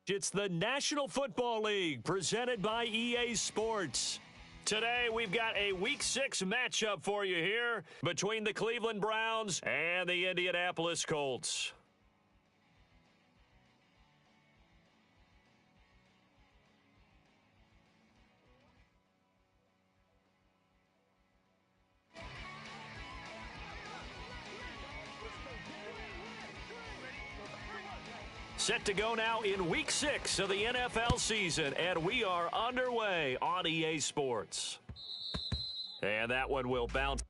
It's the National Football League presented by EA Sports. Today, we've got a Week 6 matchup for you here between the Cleveland Browns and the Indianapolis Colts. Set to go now in Week 6 of the NFL season, and we are underway on EA Sports. And that one will bounce.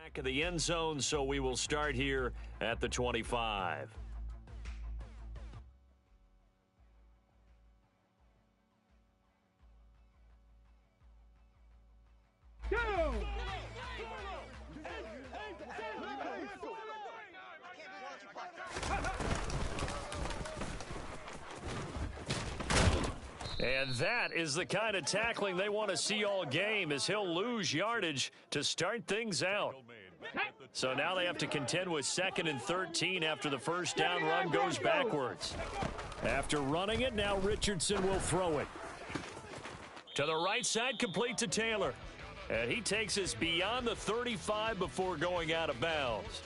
Back of the end zone, so we will start here at the 25. Go! And that is the kind of tackling they want to see all game, as he'll lose yardage to start things out. So now they have to contend with 2nd and 13 after the first down run goes backwards. After running it, now Richardson will throw it. To the right side, complete to Taylor. And he takes us beyond the 35 before going out of bounds.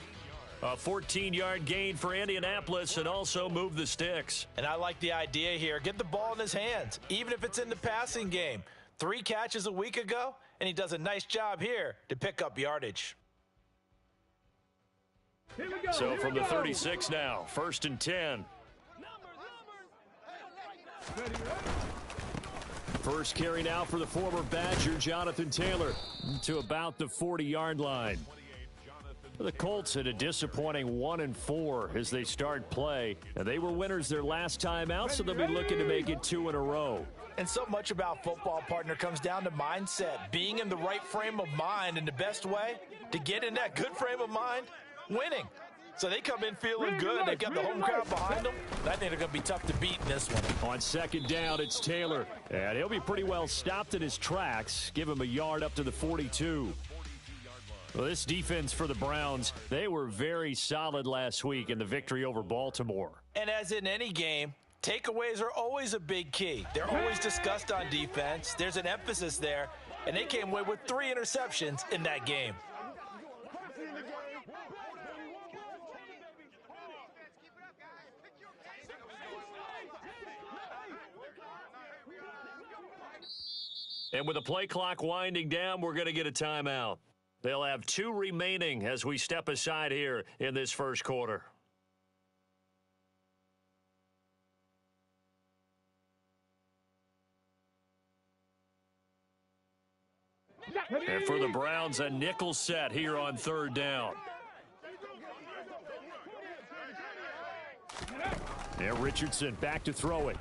A 14-yard gain for Indianapolis, and also move the sticks. And I like the idea here. Get the ball in his hands, even if it's in the passing game. 3 catches a week ago, and he does a nice job here to pick up yardage. So from the 36 now, 1st and 10. First carry now for the former Badger, Jonathan Taylor, to about the 40-yard line. The Colts had a disappointing 1-4 as they start play. And they were winners their last time out, so they'll be looking to make it 2 in a row. And so much about football, partner, comes down to mindset. Being in the right frame of mind, and the best way to get in that good frame of mind, winning. So they come in feeling good. They've got the home crowd behind them. I think they're going to be tough to beat in this one. On 2nd down, it's Taylor. And he'll be pretty well stopped in his tracks. Give him a yard up to the 42. Well, this defense for the Browns, they were very solid last week in the victory over Baltimore. And as in any game, takeaways are always a big key. They're always discussed on defense. There's an emphasis there, and they came away with 3 interceptions in that game. And with the play clock winding down, we're going to get a timeout. They'll have 2 remaining as we step aside here in this first quarter. And for the Browns, a nickel set here on 3rd down. And Richardson back to throw it.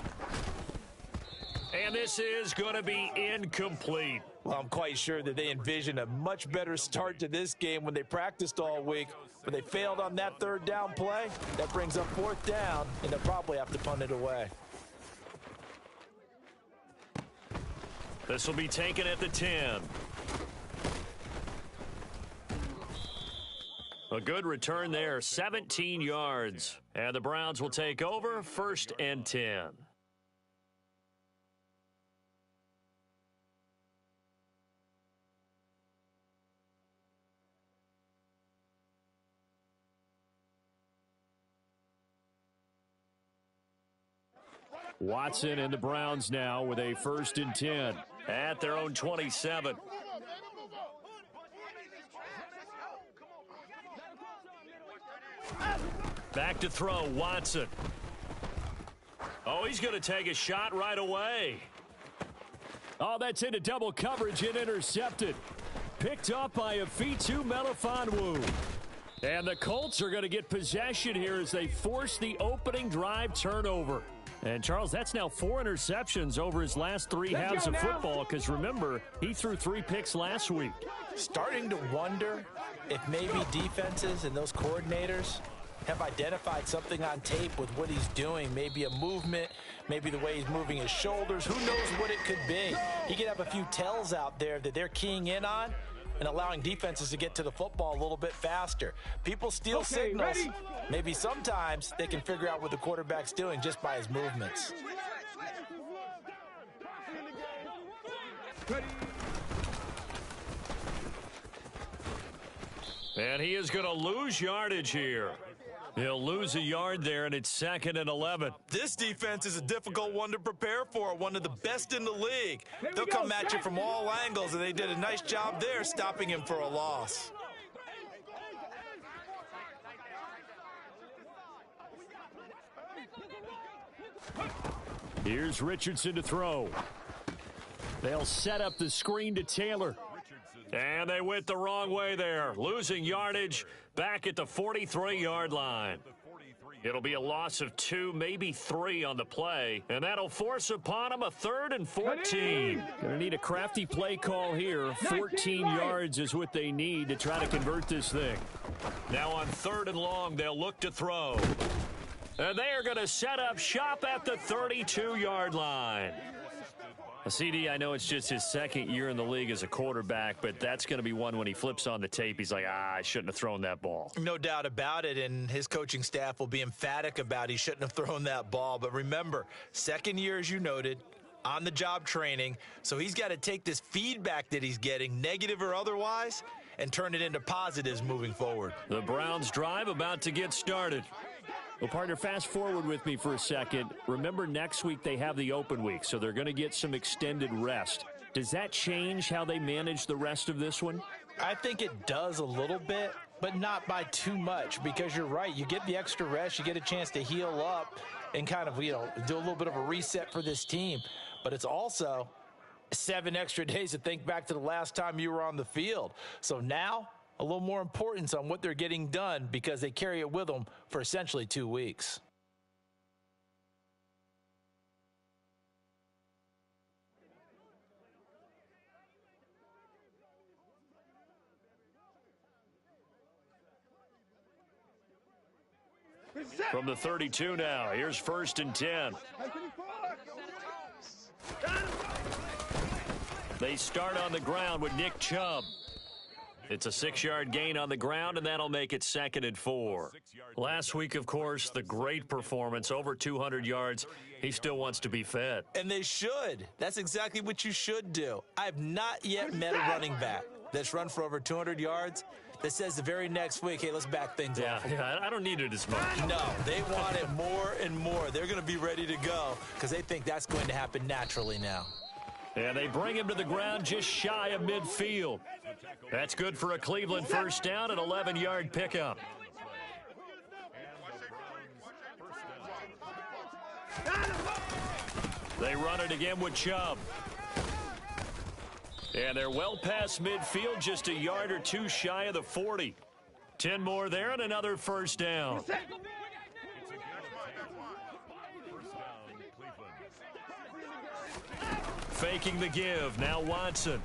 And this is going to be incomplete. Well, I'm quite sure that they envisioned a much better start to this game when they practiced all week, but they failed on that 3rd down play. That brings up 4th down, and they'll probably have to punt it away. This will be taken at the 10. A good return there, 17 yards. And the Browns will take over, 1st and 10. Watson and the Browns now with a 1st and 10 at their own 27. Back to throw, Watson. Oh, he's going to take a shot right away. Oh, that's into double coverage and intercepted. Picked up by Afitu Melifonwu. And the Colts are going to get possession here as they force the opening drive turnover. And, Charles, that's now 4 interceptions over his last 3 halves of football because, remember, he threw 3 picks last week. Starting to wonder if maybe defenses and those coordinators have identified something on tape with what he's doing. Maybe a movement, maybe the way he's moving his shoulders. Who knows what it could be? He could have a few tells out there that they're keying in on and allowing defenses to get to the football a little bit faster. People steal signals. Ready? Maybe sometimes they can figure out what the quarterback's doing just by his movements. Ready. And he is going to lose yardage here. He'll lose a yard there, and it's 2nd and 11. This defense is a difficult one to prepare for, one of the best in the league. They'll come at you from all angles, and they did a nice job there stopping him for a loss. Here's Richardson to throw. They'll set up the screen to Taylor. And they went the wrong way there, losing yardage back at the 43-yard line. It'll be a loss of 2, maybe 3 on the play, and that'll force upon them a 3rd and 14. Going to need a crafty play call here. 14 yards is what they need to try to convert this thing. Now on 3rd and long, they'll look to throw. And they are going to set up shop at the 32-yard line. CD, I know it's just his 2nd year in the league as a quarterback, but that's going to be one when he flips on the tape, he's like, I shouldn't have thrown that ball. No doubt about it, and his coaching staff will be emphatic about he shouldn't have thrown that ball. But remember, 2nd year, as you noted, on-the-job training, so he's got to take this feedback that he's getting, negative or otherwise, and turn it into positives moving forward. The Browns' drive about to get started. Well, partner, fast forward with me for a second. Remember, next week they have the open week, so they're going to get some extended rest. Does that change how they manage the rest of this one? I think it does a little bit, but not by too much, because you're right. You get the extra rest, you get a chance to heal up and kind of, do a little bit of a reset for this team. But it's also 7 extra days to think back to the last time you were on the field. So now, a little more importance on what they're getting done because they carry it with them for essentially 2 weeks. From the 32 now, here's 1st and 10. They start on the ground with Nick Chubb. It's a 6-yard gain on the ground, and that'll make it 2nd and 4. Last week, of course, the great performance, over 200 yards. He still wants to be fed. And they should. That's exactly what you should do. I've not yet met a running back that's run for over 200 yards that says the very next week, hey, let's back things off. Yeah, I don't need it as much. No, they want it more and more. They're going to be ready to go because they think that's going to happen naturally now. And they bring him to the ground just shy of midfield. That's good for a Cleveland first down, an 11-yard pickup. They run it again with Chubb. And they're well past midfield, just a yard or 2 shy of the 40. 10 more there and another first down. Faking the give. Now Watson.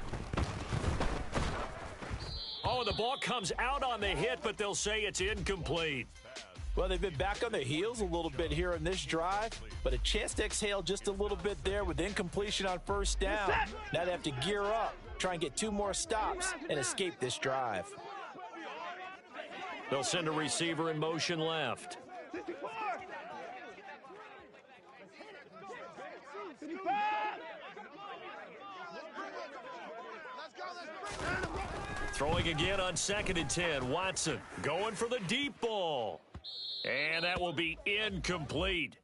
Oh, the ball comes out on the hit, but they'll say it's incomplete. Well, they've been back on their heels a little bit here in this drive, but a chance to exhale just a little bit there with incompletion on first down. Now they have to gear up, try and get 2 more stops, and escape this drive. They'll send a receiver in motion left. Throwing again on 2nd and 10. Watson going for the deep ball. And that will be incomplete.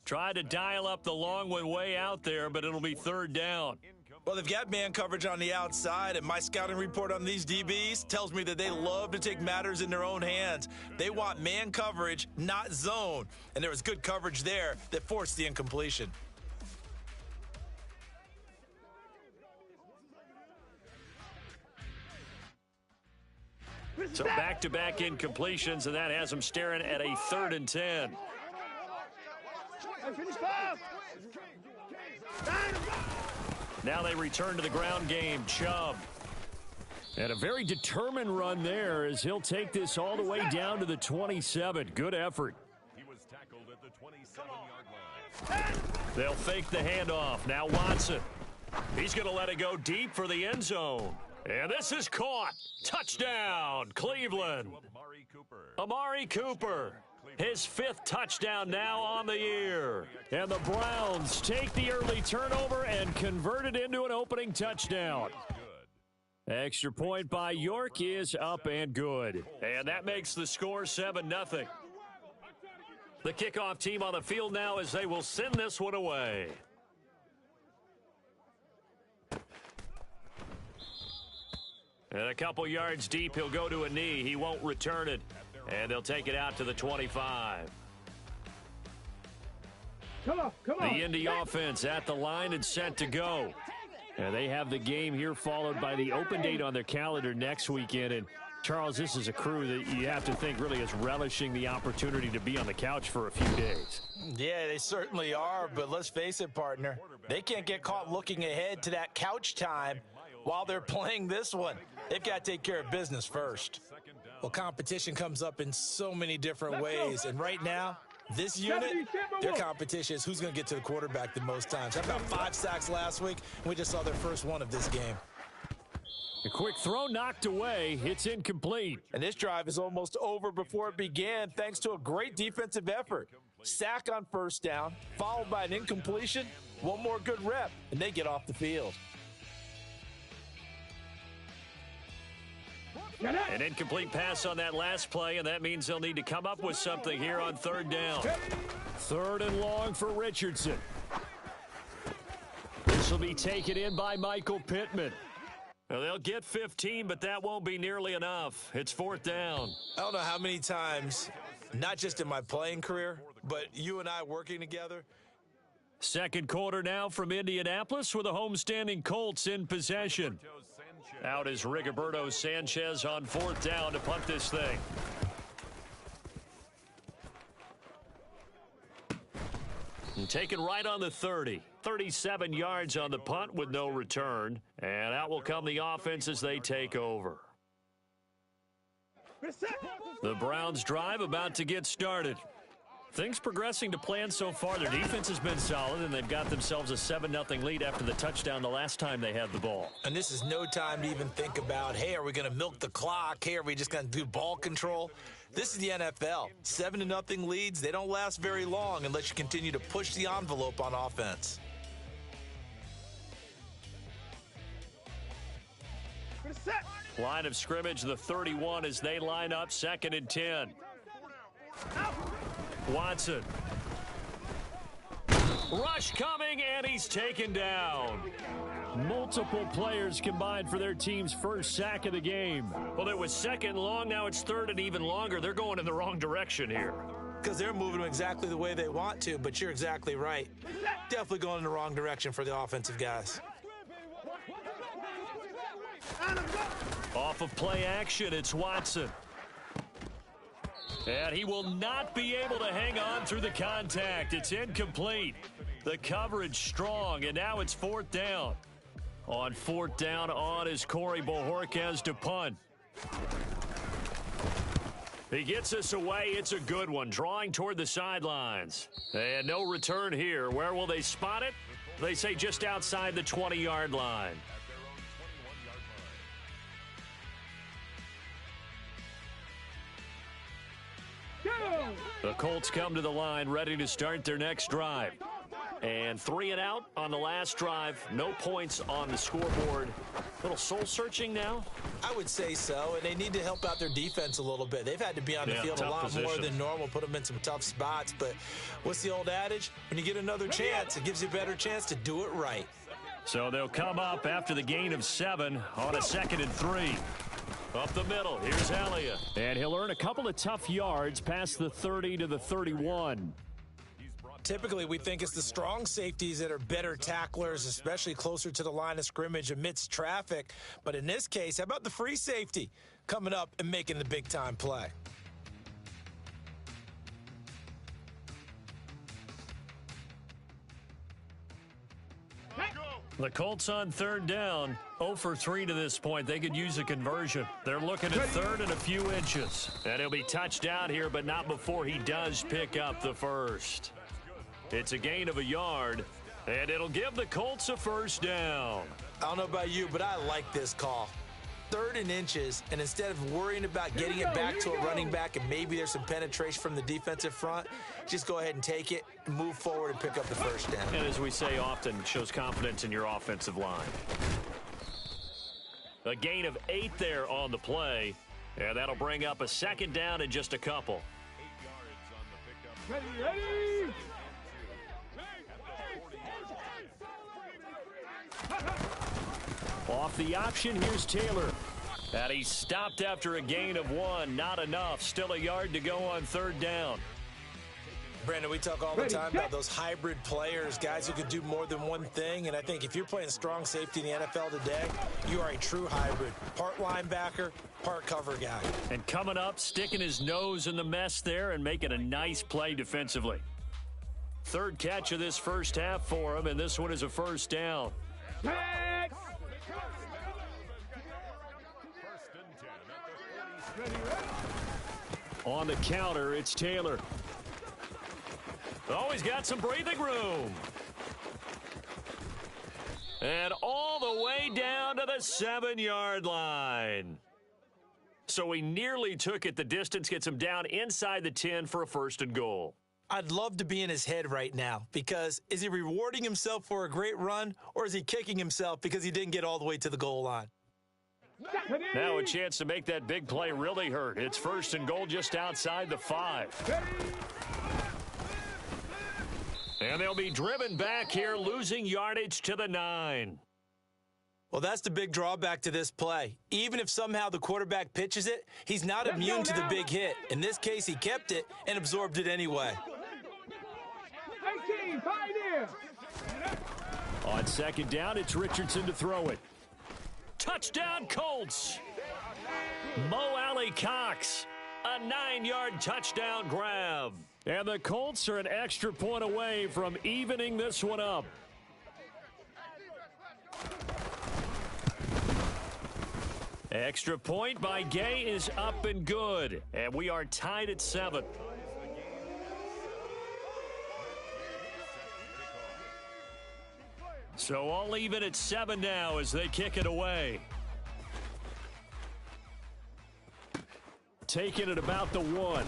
Tried to dial up the long one way out there, but it'll be 3rd down. Well, they've got man coverage on the outside, and my scouting report on these DBs tells me that they love to take matters in their own hands. They want man coverage, not zone. And there was good coverage there that forced the incompletion. So back-to-back incompletions, and that has them staring at a 3rd and 10. Now they return to the ground game. Chubb. And a very determined run there as he'll take this all the way down to the 27. Good effort. He was tackled at the 27-yard line. They'll fake the handoff. Now Watson. He's going to let it go deep for the end zone. And this is caught. Touchdown, Cleveland. Amari Cooper. His 5th touchdown now on the year. And the Browns take the early turnover and convert it into an opening touchdown. Extra point by York is up and good. And that makes the score 7-0. The kickoff team on the field now as they will send this one away. And a couple yards deep, he'll go to a knee. He won't return it. And they'll take it out to the 25. Come on. The Indy offense at the line and set to go. And they have the game here followed by the open date on their calendar next weekend. And, Charles, this is a crew that you have to think really is relishing the opportunity to be on the couch for a few days. Yeah, they certainly are, but let's face it, partner. They can't get caught looking ahead to that couch time while they're playing this one. They've got to take care of business first. Well, competition comes up in so many different ways, and right now, this unit, their competition is who's going to get to the quarterback the most times. How about 5 sacks last week? We just saw their first one of this game. A quick throw knocked away. It's incomplete. And this drive is almost over before it began thanks to a great defensive effort. Sack on 1st down, followed by an incompletion, one more good rep, and they get off the field. An incomplete pass on that last play, and that means they'll need to come up with something here on 3rd down. 3rd and long for Richardson. This will be taken in by Michael Pittman. Well, they'll get 15, but that won't be nearly enough. It's 4th down. I don't know how many times, not just in my playing career, but you and I working together. 2nd quarter now from Indianapolis with the homestanding Colts in possession. Out is Rigoberto Sanchez on 4th down to punt this thing. And taken right on the 30. 37 yards on the punt with no return. And out will come the offense as they take over. The Browns drive about to get started. Things progressing to plan so far. Their defense has been solid, and they've got themselves a 7-0 lead after the touchdown the last time they had the ball. And this is no time to even think about, hey, are we going to milk the clock? Hey, are we just going to do ball control? This is the NFL. 7-0 leads, they don't last very long unless you continue to push the envelope on offense. Line of scrimmage, the 31 as they line up 2nd and 10. Watson. Rush coming, and he's taken down. Multiple players combined for their team's first sack of the game. Well, it was 2nd long, now it's 3rd and even longer. They're going in the wrong direction here. Because they're moving them exactly the way they want to, but you're exactly right. Definitely going in the wrong direction for the offensive guys. Off of play action, it's Watson. And he will not be able to hang on through the contact. It's incomplete. The coverage strong, and now it's 4th down. On 4th down, on is Corey Bojorquez to punt. He gets us away. It's a good one, drawing toward the sidelines. And no return here. Where will they spot it? They say just outside the 20-yard line. The Colts come to the line, ready to start their next drive. And 3 and out on the last drive. No points on the scoreboard. Little soul-searching now? I would say so, and they need to help out their defense a little bit. They've had to be on the field a lot more than normal, put them in some tough spots. But what's the old adage? When you get another chance, it gives you a better chance to do it right. So they'll come up after the gain of 7 on a 2nd and 3. Up the middle, here's Elliott. And he'll earn a couple of tough yards past the 30 to the 31. Typically, we think it's the strong safeties that are better tacklers, especially closer to the line of scrimmage amidst traffic. But in this case, how about the free safety coming up and making the big-time play? The Colts on 3rd down, 0 for 3 to this point. They could use a conversion. They're looking at 3rd and a few inches. And he'll be touched down here, but not before he does pick up the first. It's a gain of a yard, and it'll give the Colts a 1st down. I don't know about you, but I like this call. 3rd and inches, and instead of worrying about getting it back to a running back and maybe there's some penetration from the defensive front, just go ahead and take it, move forward, and pick up the 1st down. And as we say often, shows confidence in your offensive line. A gain of 8 there on the play, and that'll bring up a 2nd down in just a couple. 8 yards on the pickup. Ready. Off the option, here's Taylor. And he stopped after a gain of 1. Not enough. Still a yard to go on 3rd down. Brandon, we talk all the time about those hybrid players, guys who could do more than one thing. And I think if you're playing strong safety in the NFL today, you are a true hybrid. Part linebacker, part cover guy. And coming up, sticking his nose in the mess there and making a nice play defensively. 3rd catch of this first half for him, and this one is a 1st down. On the counter, it's Taylor. Oh, he's got some breathing room. And all the way down to the 7-yard line. So he nearly took it the distance, gets him down inside the 10 for a 1st and goal. I'd love to be in his head right now, because is he rewarding himself for a great run, or is he kicking himself because he didn't get all the way to the goal line? Now a chance to make that big play really hurt. It's 1st and goal just outside the 5. And they'll be driven back here, losing yardage to the 9. Well, that's the big drawback to this play. Even if somehow the quarterback pitches it, he's not immune to the big hit. In this case, he kept it and absorbed it anyway. 18, Pioneer. On 2nd down, it's Richardson to throw it. Touchdown, Colts! Mo Alley Cox, a 9-yard touchdown grab. And the Colts are an extra point away from evening this one up. Extra point by Gay is up and good. And we are tied at 7. So all even at 7 now as they kick it away. Taking it about the 1.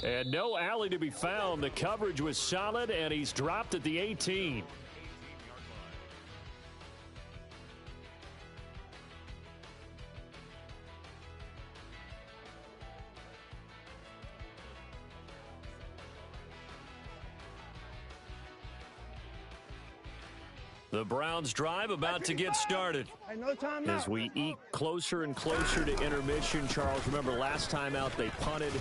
And no alley to be found. The coverage was solid, and he's dropped at the 18. The Browns drive about to get started. As we eke closer and closer to intermission, Charles, remember last time out they punted.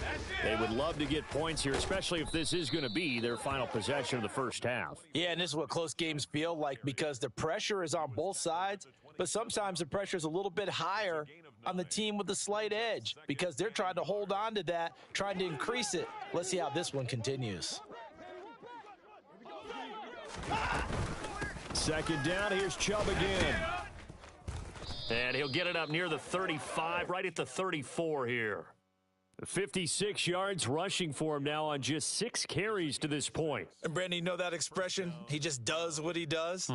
They would love to get points here, especially if this is going to be their final possession of the first half. Yeah, and this is what close games feel like, because the pressure is on both sides, but sometimes the pressure is a little bit higher on the team with the slight edge because they're trying to hold on to that, trying to increase it. Let's see how this one continues. 2nd down, here's Chubb again. And he'll get it up near the 35, right at the 34 here. 56 yards rushing for him now on just 6 carries to this point. And Brandon, you know that expression? He just does what he does?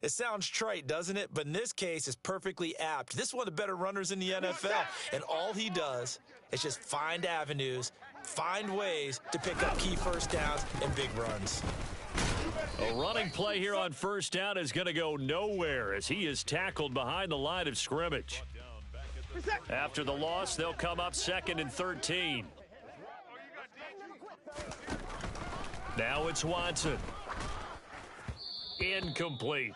It sounds trite, doesn't it? But in this case, it's perfectly apt. This is one of the better runners in the NFL. And all he does is just find avenues, find ways to pick up key first downs and big runs. A running play here on 1st down is going to go nowhere as he is tackled behind the line of scrimmage. After the loss, they'll come up 2nd and 13. Now it's Watson. incomplete.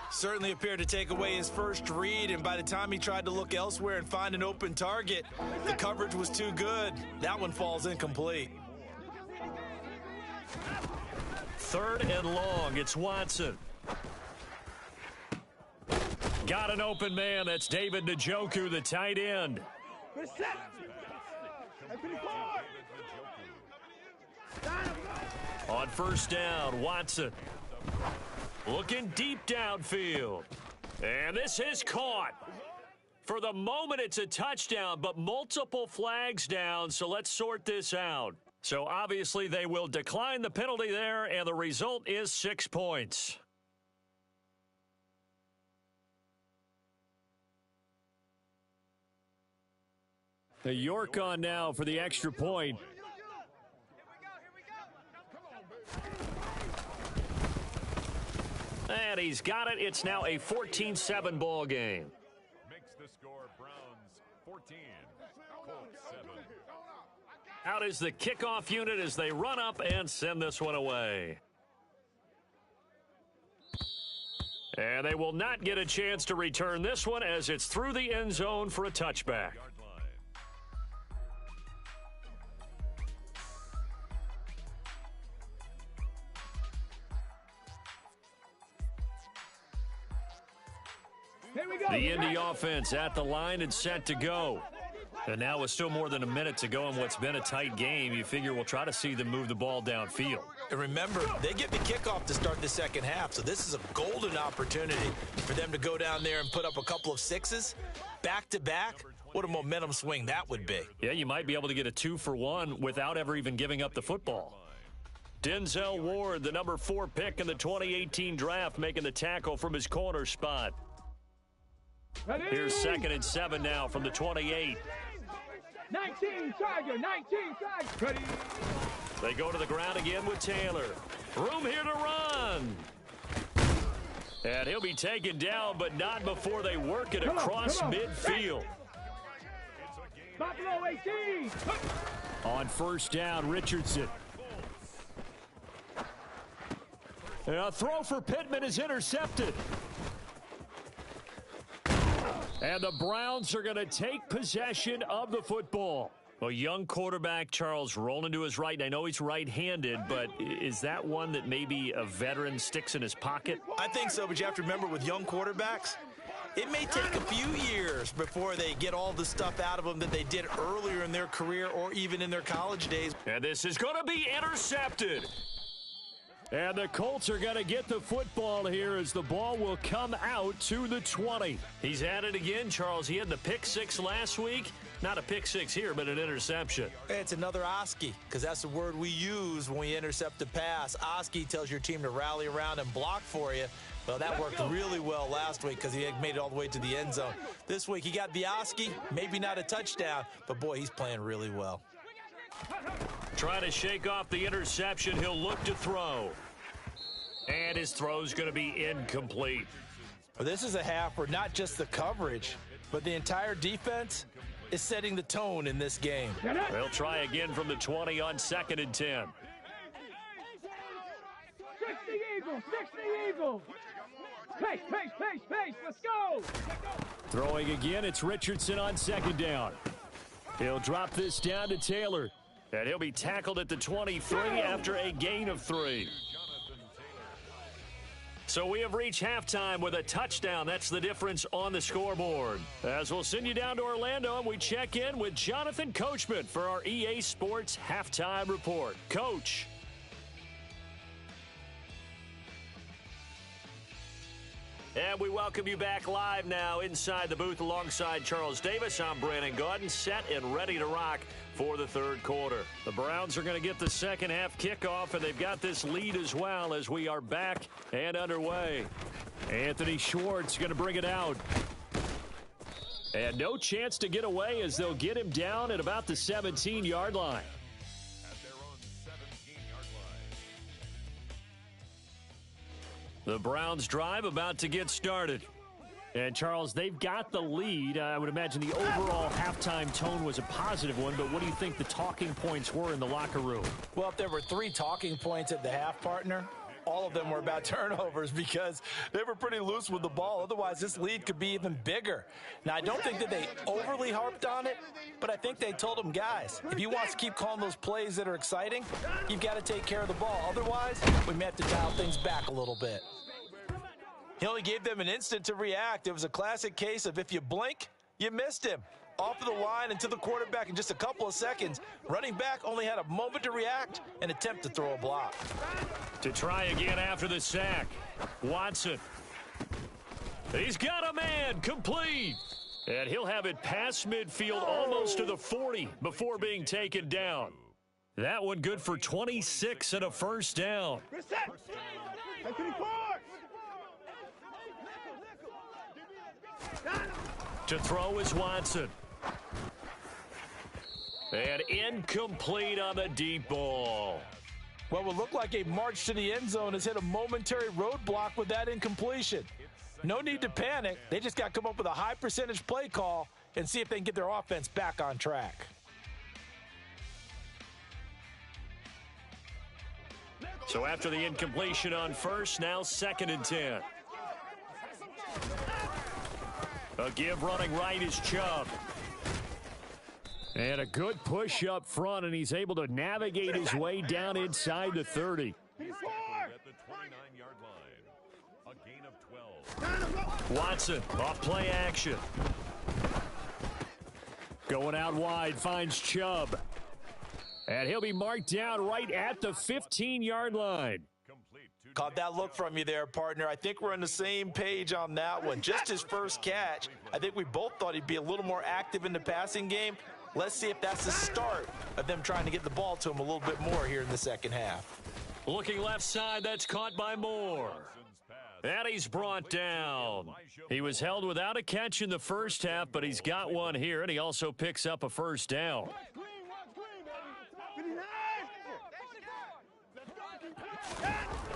Certainly appeared to take away his first read, and by the time he tried to look elsewhere and find an open target, the coverage was too good. That one falls incomplete. 3rd and long. It's Watson. Got an open man. That's David Njoku, the tight end. On 1st down, Watson. Looking deep downfield. And this is caught. For the moment, it's a touchdown, but multiple flags down, so let's sort this out. So obviously they will decline the penalty there, and the result is 6 points. The York on now for the extra point. And he's got it. It's now a 14-7 ball game. Makes the score Browns 14, Colts 7. Out is the kickoff unit as they run up and send this one away. And they will not get a chance to return this one as it's through the end zone for a touchback. The Indy offense at the line and set to go. And now with still more than a minute to go in what's been a tight game, you figure we'll try to see them move the ball downfield. And remember, they get the kickoff to start the second half, so this is a golden opportunity for them to go down there and put up a couple of sixes back-to-back. What a momentum swing that would be. Yeah, you might be able to get a 2-for-1 without ever even giving up the football. Denzel Ward, the number 4 pick in the 2018 draft, making the tackle from his corner spot. Here's 2nd and 7 now from the 28. 19 Tiger, 19 Tiger. Ready. They go to the ground again with Taylor. Room here to run. And he'll be taken down, but not before they work it across midfield. Buffalo 18. On 1st down, Richardson. A throw for Pittman is intercepted. And the Browns are going to take possession of the football. A young quarterback, Charles, rolling to his right. And I know he's right-handed, but is that one that maybe a veteran sticks in his pocket? I think so, but you have to remember with young quarterbacks, it may take a few years before they get all the stuff out of them that they did earlier in their career or even in their college days. And this is going to be intercepted. And the Colts are going to get the football here as the ball will come out to the 20. He's at it again, Charles. He had the pick 6 last week. Not a pick 6 here, but an interception. It's another Oski, because that's the word we use when we intercept a pass. Oski tells your team to rally around and block for you. Well, that worked really well last week because he had made it all the way to the end zone. This week he got the Oski, maybe not a touchdown, but boy, he's playing really well. Trying to shake off the interception. He'll look to throw. And his throw's going to be incomplete. Well, this is a half where not just the coverage, but the entire defense is setting the tone in this game. They'll try again from the 20 on 2nd and 10. 60 Eagles, 60 Eagles. Pace, pace, pace, pace, let's go. Throwing again, it's Richardson on 2nd down. He'll drop this down to Taylor. And he'll be tackled at the 23 after a gain of 3. So we have reached halftime with a touchdown. That's the difference on the scoreboard. As we'll send you down to Orlando, and we check in with Jonathan Coachman for our EA Sports Halftime Report. Coach. And we welcome you back live now inside the booth alongside Charles Davis. I'm Brandon Gaudin, set and ready to rock for the 3rd quarter. The Browns are going to get the second half kickoff, and they've got this lead as well as we are back and underway. Anthony Schwartz going to bring it out. And no chance to get away as they'll get him down at about the 17-yard line. The Browns drive about to get started. And, Charles, they've got the lead. I would imagine the overall halftime tone was a positive one, but what do you think the talking points were in the locker room? Well, if there were 3 talking points at the half, partner, all of them were about turnovers because they were pretty loose with the ball. Otherwise, this lead could be even bigger. Now, I don't think that they overly harped on it, but I think they told them, guys, if you want to keep calling those plays that are exciting, you've got to take care of the ball. Otherwise, we may have to dial things back a little bit. He only gave them an instant to react. It was a classic case of if you blink, you missed him. Off of the line and to the quarterback in just a couple of seconds. Running back only had a moment to react and attempt to throw a block. To try again after the sack. Watson. He's got a man, complete. And he'll have it past midfield almost to the 40 before being taken down. That one good for 26 and a first down. To throw is Watson. And incomplete on the deep ball. What would look like a march to the end zone has hit a momentary roadblock with that incompletion. No need to panic. They just got to come up with a high percentage play call and see if they can get their offense back on track. So after the incompletion on first, now 2nd and 10. A give running right is Chubb. And a good push up front, and he's able to navigate his way down inside the 30. At the 29-yard line. A gain of 12. Watson, off play action. Going out wide, finds Chubb. And he'll be marked down right at the 15-yard line. Caught that look from you there, partner. I think we're on the same page on that one. Just his first catch. I think we both thought he'd be a little more active in the passing game. Let's see if that's the start of them trying to get the ball to him a little bit more here in the second half. Looking left side, that's caught by Moore. And he's brought down. He was held without a catch in the first half, but he's got one here, and he also picks up a first down.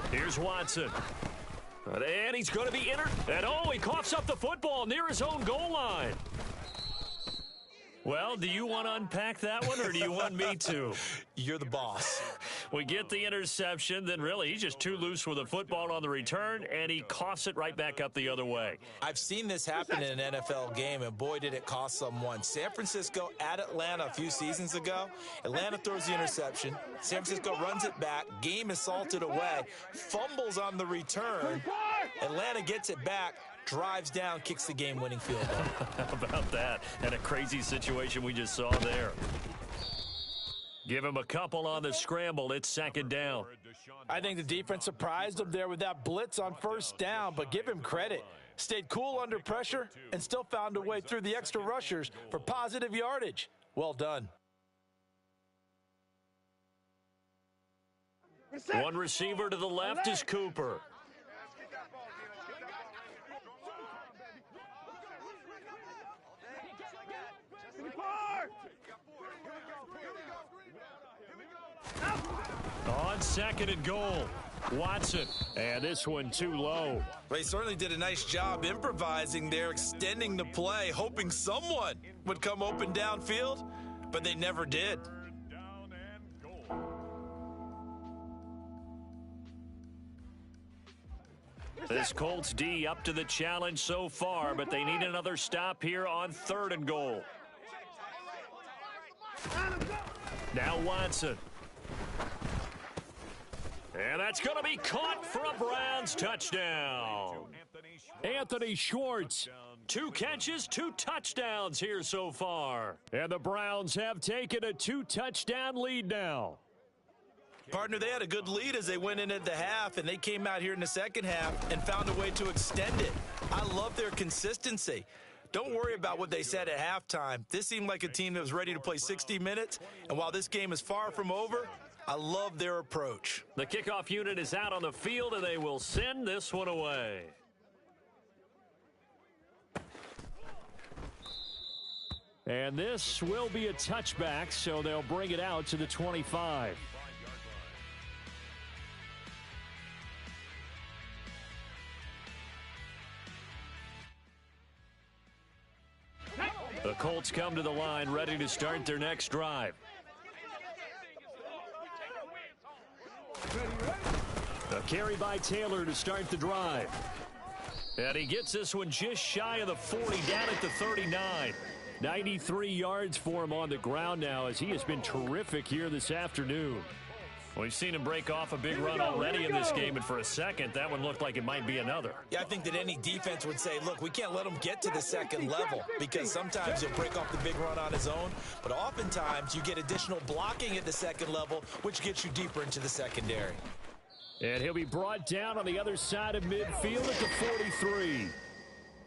Here's Watson. And he's going to be entered. And he coughs up the football near his own goal line. Well, do you want to unpack that one, or do you want me to? You're the boss. We get the interception, then really he's just too loose with the football on the return, and he coughs it right back up the other way. I've seen this happen in an NFL game, and boy, did it cost someone. San Francisco at Atlanta a few seasons ago. Atlanta throws the interception. San Francisco runs it back. Game is salted away. Fumbles on the return. Atlanta gets it back. Drives down, kicks the game-winning field goal. How about that? And a crazy situation we just saw there. Give him a couple on the scramble. It's 2nd down. I think the defense surprised him there with that blitz on first down, but give him credit. Stayed cool under pressure and still found a way through the extra rushers for positive yardage. Well done. One receiver to the left is Cooper. On 2nd and goal, Watson. And this one too low. Well, he certainly did a nice job improvising there, extending the play, hoping someone would come open downfield, but they never did. This Colts D up to the challenge so far, but they need another stop here on 3rd and goal. Now Watson. And that's going to be caught for a Browns touchdown. Anthony Schwartz, 2 catches, 2 touchdowns here so far. And the Browns have taken a 2-touchdown lead now. Partner, they had a good lead as they went into the half, and they came out here in the second half and found a way to extend it. I love their consistency. Don't worry about what they said at halftime. This seemed like a team that was ready to play 60 minutes, and while this game is far from over, I love their approach. The kickoff unit is out on the field, and they will send this one away. And this will be a touchback, so they'll bring it out to the 25. The Colts come to the line, ready to start their next drive. The A carry by Taylor to start the drive. And he gets this one just shy of the 40, down at the 39. 93 yards for him on the ground now, as he has been terrific here this afternoon. We've seen him break off a big run already in this game, and for a second, that one looked like it might be another. Yeah, I think that any defense would say, look, we can't let him get to the second level, because sometimes he'll break off the big run on his own, but oftentimes you get additional blocking at the second level, which gets you deeper into the secondary. And he'll be brought down on the other side of midfield at the 43.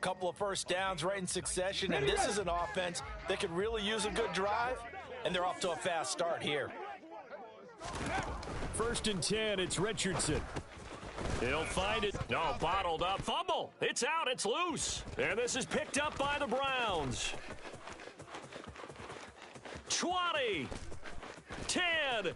Couple of first downs right in succession, and this is an offense that could really use a good drive, and they're off to a fast start here. 1st and 10, it's Richardson. He'll find it. No, bottled up. Fumble. It's out. It's loose. And this is picked up by the Browns. 20. 10.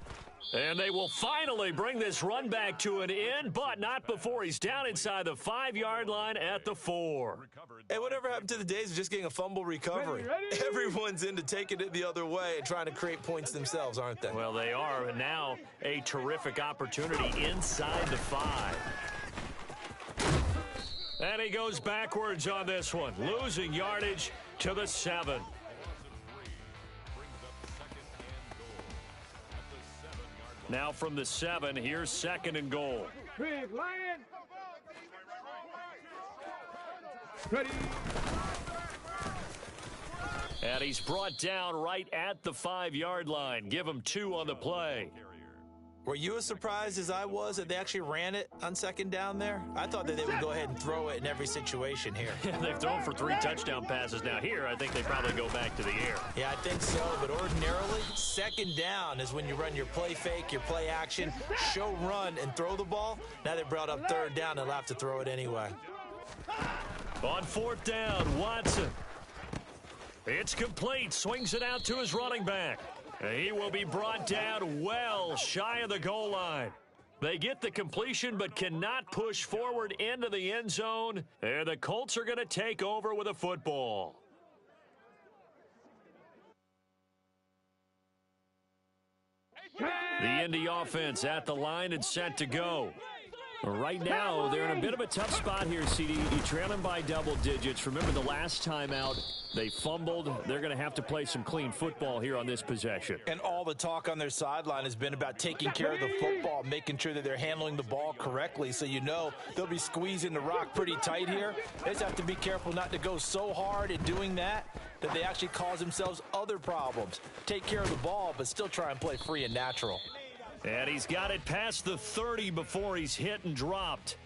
And they will finally bring this run back to an end, but not before he's down inside the 5-yard line at the 4. Hey, whatever happened to the days of just getting a fumble recovery? Ready? Everyone's into taking it the other way and trying to create points themselves, aren't they? Well, they are, and now a terrific opportunity inside the 5. And he goes backwards on this one, losing yardage to the 7. Now from the 7, here's 2nd and goal. Big Lion. Ready. And he's brought down right at the 5-yard line. Give him 2 on the play. Were you as surprised as I was that they actually ran it on 2nd down there? I thought that they would go ahead and throw it in every situation here. They've thrown for 3 touchdown passes. Now here, I think they probably go back to the air. Yeah, I think so, but ordinarily, 2nd down is when you run your play fake, your play action, show run, and throw the ball. Now they brought up 3rd down, they'll have to throw it anyway. On 4th down, Watson. It's complete. Swings it out to his running back. He will be brought down well shy of the goal line. They get the completion but cannot push forward into the end zone. And the Colts are going to take over with a football. The Indy offense at the line and set to go. Right now, they're in a bit of a tough spot here, CD. You trail them by double digits. Remember the last time out, they fumbled. They're going to have to play some clean football here on this possession. And all the talk on their sideline has been about taking care of the football, making sure that they're handling the ball correctly. So you know they'll be squeezing the rock pretty tight here. They just have to be careful not to go so hard in doing that they actually cause themselves other problems. Take care of the ball, but still try and play free and natural. And he's got it past the 30 before he's hit and dropped.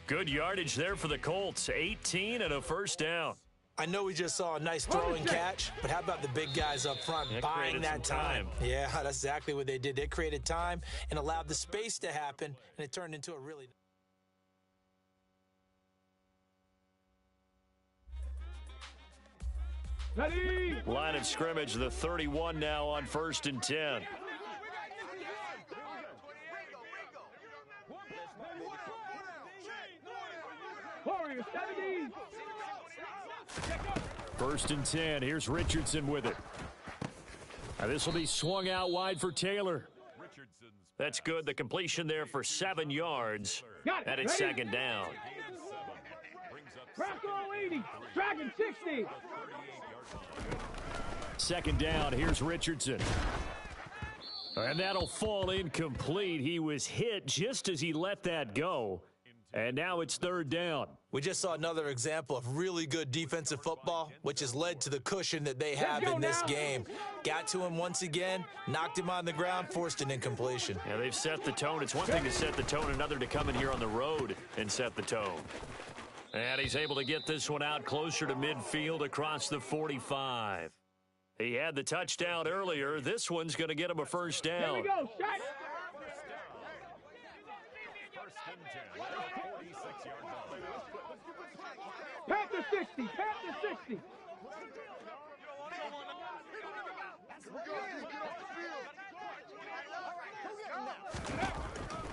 Good yardage there for the Colts. 18 and a first down. I know we just saw a nice throwing catch, but how about the big guys up front buying that time? Yeah, that's exactly what they did. They created time and allowed the space to happen, and it turned into a really... Ready. Line of scrimmage, the 31 now on 1st and 10. Warriors 70. 1st and 10. Here's Richardson with it. Now this will be swung out wide for Taylor. That's good. The completion there for 7 yards. And it's 2nd down. Rocco 80. Dragon 60. 2nd down. Here's Richardson. And that'll fall incomplete. He was hit just as he let that go. And now it's 3rd down. We just saw another example of really good defensive football, which has led to the cushion that they have in this game. Got to him once again, knocked him on the ground, forced an incompletion. Yeah, they've set the tone. It's one thing to set the tone, another to come in here on the road and set the tone. And he's able to get this one out closer to midfield across the 45. He had the touchdown earlier. This one's going to get him a first down. Here we go, shot. Panther 60, Panther 60.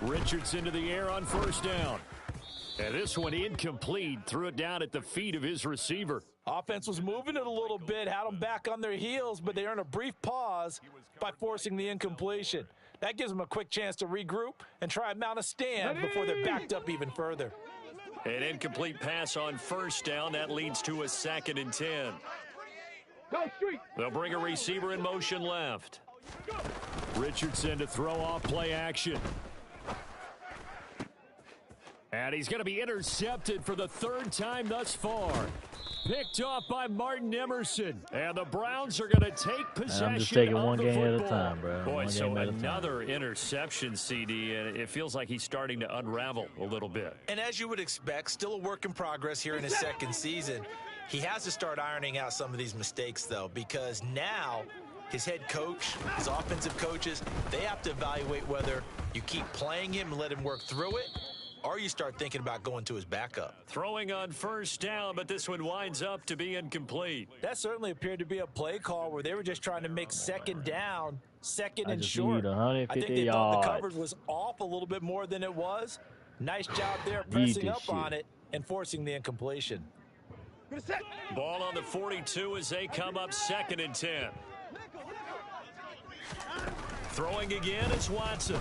Richardson to the air on 1st down. And this one incomplete. Threw it down at the feet of his receiver. Offense was moving it a little bit, had them back on their heels, but they earned a brief pause by forcing the incompletion. That gives them a quick chance to regroup and try and mount a stand before they're backed up even further. An incomplete pass on first down. That leads to a 2nd and 10. Go street. They'll bring a receiver in motion left. Richardson to throw off play action. And he's going to be intercepted for the 3rd time thus far. Picked off by Martin Emerson. And the Browns are going to take possession. I'm just taking one of the game at a football. time, bro. Boy, One so game at a time. another interception, CD, and it feels like he's starting to unravel a little bit. And as you would expect, still a work in progress here in his 2nd season. He has to start ironing out some of these mistakes, though, because now his head coach, his offensive coaches, they have to evaluate whether you keep playing him and let him work through it, or you start thinking about going to his backup. Throwing on first down, but this one winds up to be incomplete. That certainly appeared to be a play call where they were just trying to make 2nd down, 2nd I and just short. need 150 I think they thought the yards. coverage was off a little bit more than it was. Nice job there pressing this up shit. on it and forcing the incompletion. Ball on the 42 as they come up 2nd and 10. Throwing again is Watson.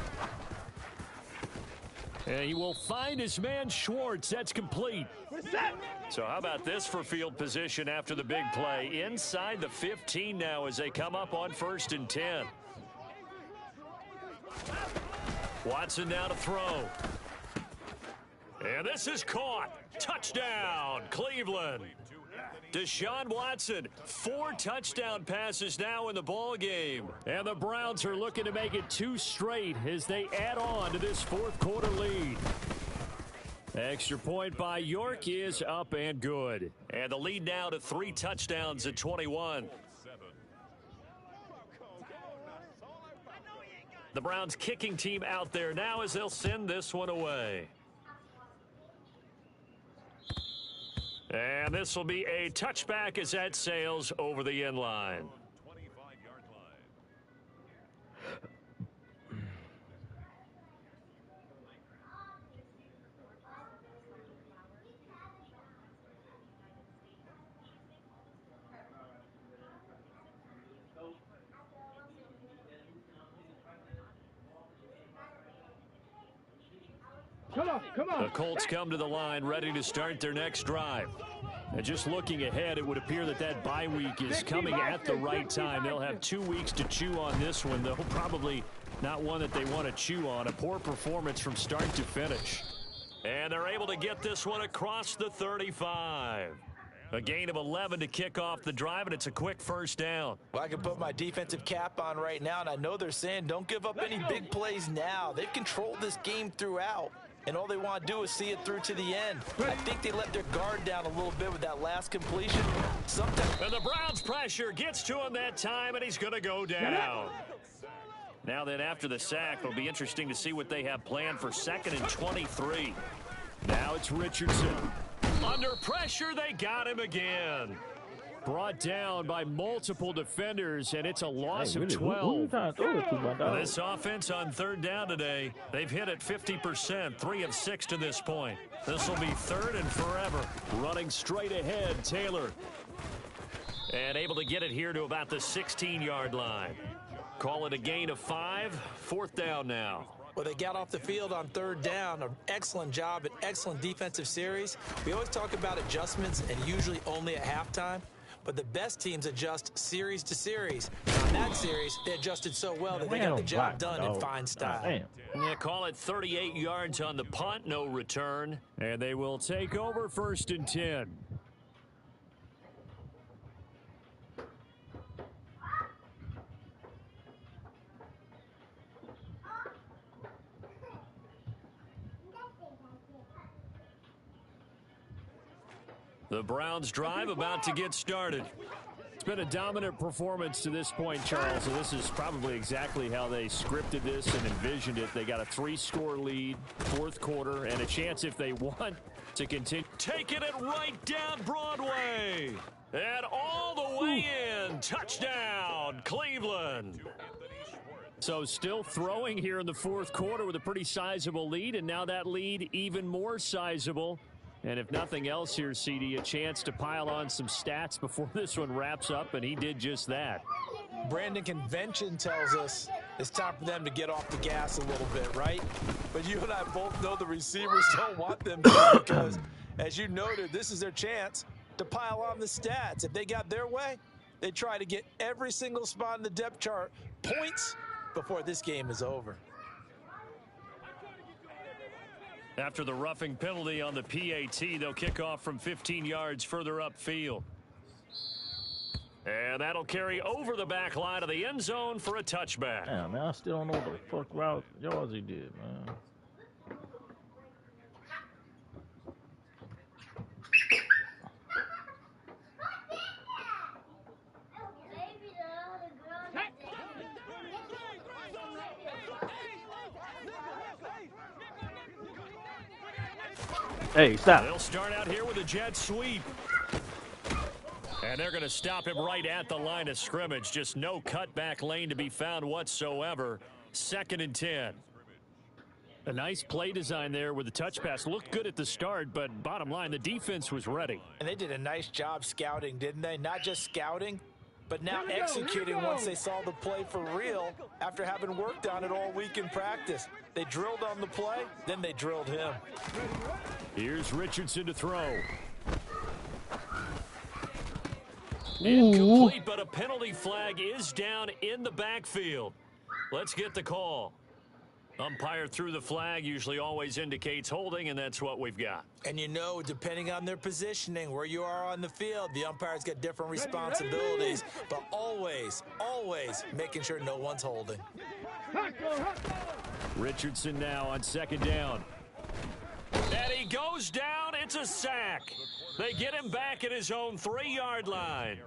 And he will find his man Schwartz. That's complete. So how about this for field position after the big play? Inside the 15 now as they come up on 1st and 10. Watson now to throw. And this is caught. Touchdown, Cleveland. Deshaun Watson, 4 touchdown passes now in the ball game. And the Browns are looking to make it 2 straight as they add on to this 4th quarter lead. Extra point by York is up and good. And the lead now to 3 touchdowns at 21. The Browns kicking team out there now as they'll send this one away. And this will be a touchback as that sails over the end line. 25-yard line. Come on, come on. The Colts come to the line ready to start their next drive. And just looking ahead, it would appear that that bye week is coming at the right time. They'll have 2 weeks to chew on this one, though probably not one that they want to chew on. A poor performance from start to finish. And they're able to get this one across the 35. A gain of 11 to kick off the drive, and it's a quick first down. Well, I can put my defensive cap on right now, and I know they're saying don't give up any big plays now. They've controlled this game throughout, and all they want to do is see it through to the end. I think they let their guard down a little bit with that last completion. And the Browns pressure gets to him that time, and he's going to go down. Now then, after the sack, it'll be interesting to see what they have planned for 2nd and 23. Now it's Richardson. Under pressure, they got him again. Brought down by multiple defenders, and it's a loss of 12. Who you trying to throw it to, my dog? This offense on 3rd down today, they've hit it 50%, 3 of 6 to this point. This will be 3rd and forever. Running straight ahead, Taylor. And able to get it here to about the 16-yard line. Call it a gain of 5, 4th down now. Well, they got off the field on 3rd down. An excellent job, an excellent defensive series. We always talk about adjustments and usually only at halftime. But the best teams adjust series to series. On that series, they adjusted so well that they got the job done in fine style. Yeah, call it 38 yards on the punt, no return. And they will take over 1st and 10. The Browns drive about to get started. It's been a dominant performance to this point, Charles. So this is probably exactly how they scripted this and envisioned it. They got a 3-score lead, 4th quarter, and a chance if they want to continue. Taking it right down Broadway. And all the way in. Touchdown, Cleveland. So still throwing here in the 4th quarter with a pretty sizable lead, and now that lead even more sizable And if nothing else here, CD, a chance to pile on some stats before this one wraps up, and he did just that. Brandon, convention tells us it's time for them to get off the gas a little bit, right? But you and I both know the receivers don't want them to, because, as you noted, this is their chance to pile on the stats. If they got their way, they try to get every single spot in the depth chart points before this game is over. After the roughing penalty on the PAT, they'll kick off from 15 yards further upfield. And that'll carry over the back line of the end zone for a touchback. Damn, man, I still don't know what the fuck route yards he did, man. Hey, stop. They'll start out here with a jet sweep. And they're going to stop him right at the line of scrimmage. Just no cutback lane to be found whatsoever. 2nd and 10. A nice play design there with the touch pass. Looked good at the start, but bottom line, the defense was ready. And they did a nice job scouting, didn't they? Not just scouting, but now executing once they saw the play for real after having worked on it all week in practice. They drilled on the play, then they drilled him. Here's Richardson to throw. Incomplete, but a penalty flag is down in the backfield. Let's get the call. Umpire threw the flag, usually always indicates holding, and that's what we've got. And you know, depending on their positioning, where you are on the field, the umpire's got different responsibilities, but always, always making sure no one's holding. Richardson now on 2nd down. And he goes down. It's a sack. They get him back at his own 3-yard line.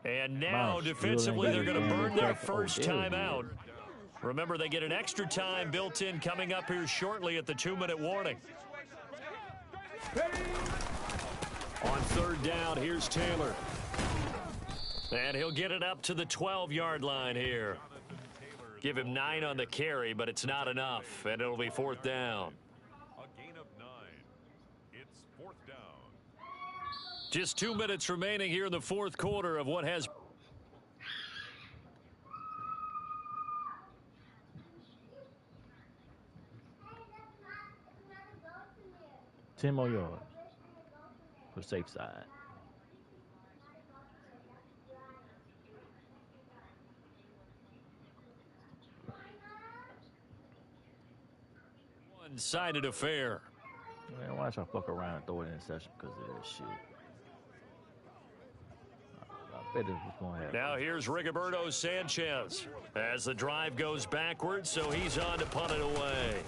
And now defensively they're going to burn their first time out. Remember, they get an extra time built in coming up here shortly at the 2-minute warning. On 3rd down, here's Taylor. And he'll get it up to the 12-yard line here. Give him 9 on the carry, but it's not enough, and it'll be 4th down. A gain of 9. It's 4th down. Just 2 minutes remaining here in the 4th quarter of what has... Ten more yards for safe side. One-sided affair. Man, watch I fuck around and throw it in session because of that shit. I bet it's what's going to happen. Now here's Rigoberto Sanchez as the drive goes backwards, so he's on to punt it away.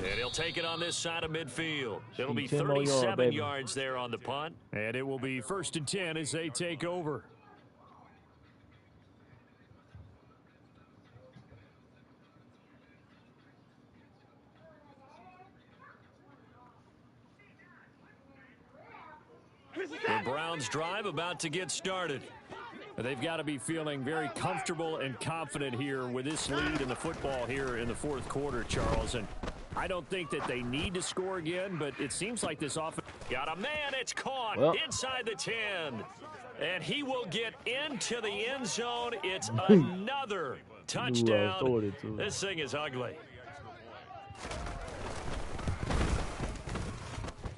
And he'll take it on this side of midfield. It'll be 37 yards there on the punt. And it will be 1st and 10 as they take over. The Browns drive about to get started. They've got to be feeling very comfortable and confident here with this lead in the football here in the 4th quarter, Charles. And I don't think that they need to score again, but it seems like this offense got a man. It's caught inside the 10. And he will get into the end zone. It's another touchdown. This thing is ugly.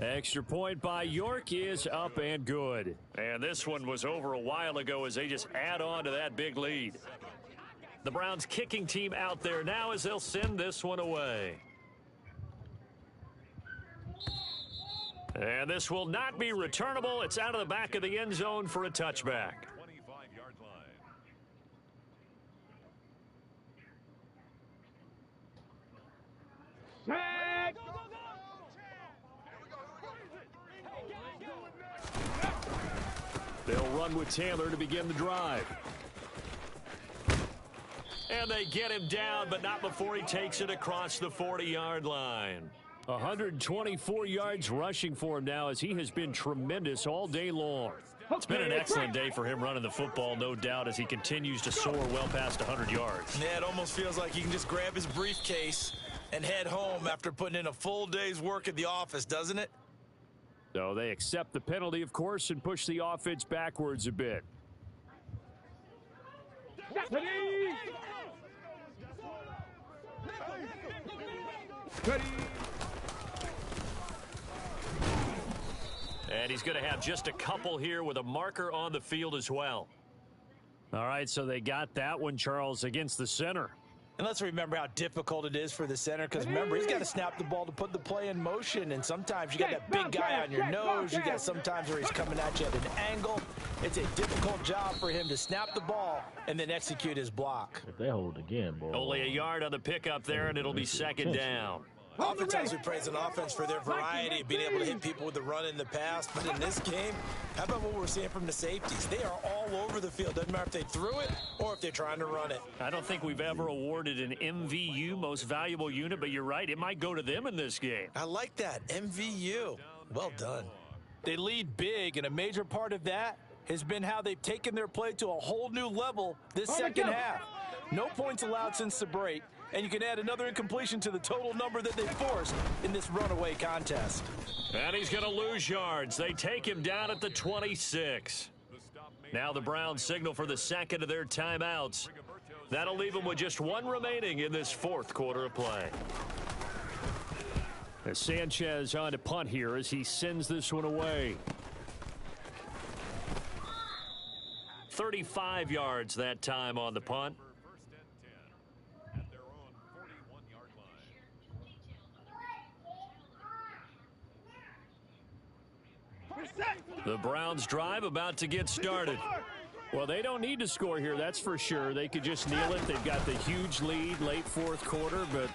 Extra point by York is up and good. And this one was over a while ago as they just add on to that big lead. The Browns kicking team out there now as they'll send this one away. And this will not be returnable. It's out of the back of the end zone for a touchback. 25-yard line. Sack! They'll run with Taylor to begin the drive. And they get him down, but not before he takes it across the 40-yard line. 124 yards rushing for him now as he has been tremendous all day long. It's been an excellent day for him running the football, no doubt, as he continues to soar well past 100 yards. Yeah, it almost feels like he can just grab his briefcase and head home after putting in a full day's work at the office, doesn't it? So they accept the penalty, of course, and push the offense backwards a bit. And he's going to have just a couple here with a marker on the field as well. All right, so they got that one, Charles, against the center. And let's remember how difficult it is for the center, because remember, he's got to snap the ball to put the play in motion, and sometimes you got that big guy on your nose. You got sometimes where he's coming at you at an angle. It's a difficult job for him to snap the ball and then execute his block. If they hold again, boy. Only a yard on the pickup there, and it'll be second down. Oftentimes we praise an offense for their variety of being able to hit people with the run in the pass, but in this game, how about what we're seeing from the safeties? They are all over the field. Doesn't matter if they threw it or if they're trying to run it. I don't think we've ever awarded an MVU, most valuable unit, but you're right, it might go to them in this game. I like that, MVU. Well done. They lead big, and a major part of that has been how they've taken their play to a whole new level this second half. No points allowed since the break, and you can add another incompletion to the total number that they forced in this runaway contest. And he's going to lose yards. They take him down at the 26. Now the Browns signal for the second of their timeouts. That'll leave them with just one remaining in this fourth quarter of play. As Sanchez on to punt here as he sends this one away. 35 yards that time on the punt. The Browns drive about to get started. Well, they don't need to score here, that's for sure. They could just kneel it. They've got the huge lead late fourth quarter, but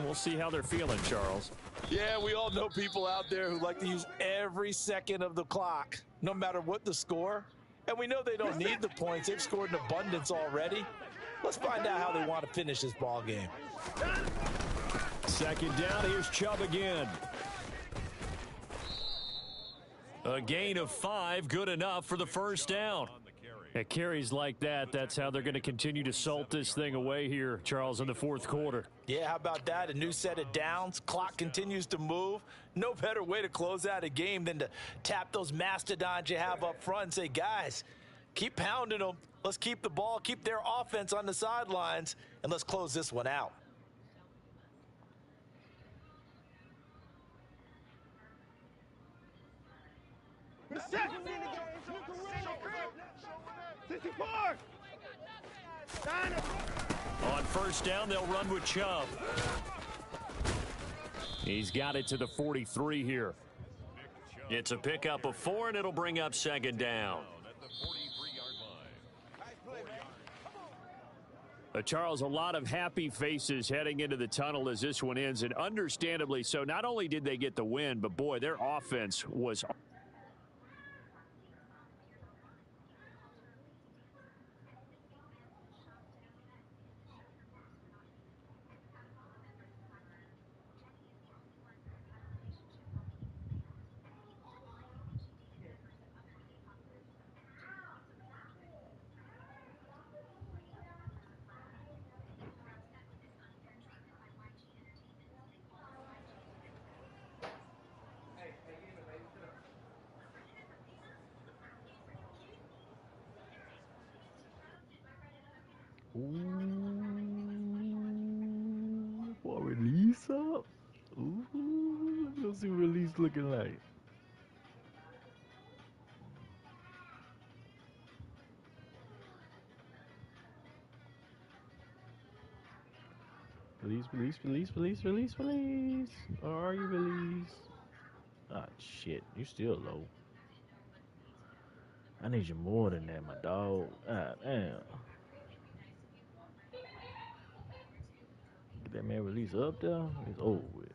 we'll see how they're feeling, Charles. Yeah, we all know people out there who like to use every second of the clock, no matter what the score. And we know they don't need the points. They've scored in abundance already. Let's find out how they want to finish this ball game. Second down, here's Chubb again. A gain of 5, good enough for the first down. At carries like that, that's how they're going to continue to salt this thing away here, Charles, in the fourth quarter. Yeah, how about that? A new set of downs. Clock continues to move. No better way to close out a game than to tap those mastodons you have up front and say, guys, keep pounding them. Let's keep the ball, keep their offense on the sidelines, and let's close this one out. On first down, they'll run with Chubb. He's got it to the 43 here. It's a pickup of 4, and it'll bring up second down. Charles, a lot of happy faces heading into the tunnel as this one ends, and understandably so. Not only did they get the win, but boy, their offense was... Boy, release up. Ooh, let's see what release looking like. Release. Or are you release? Ah, shit. You still low. I need you more than that, my dog. Ah, damn. Get that man release up there. It's over with.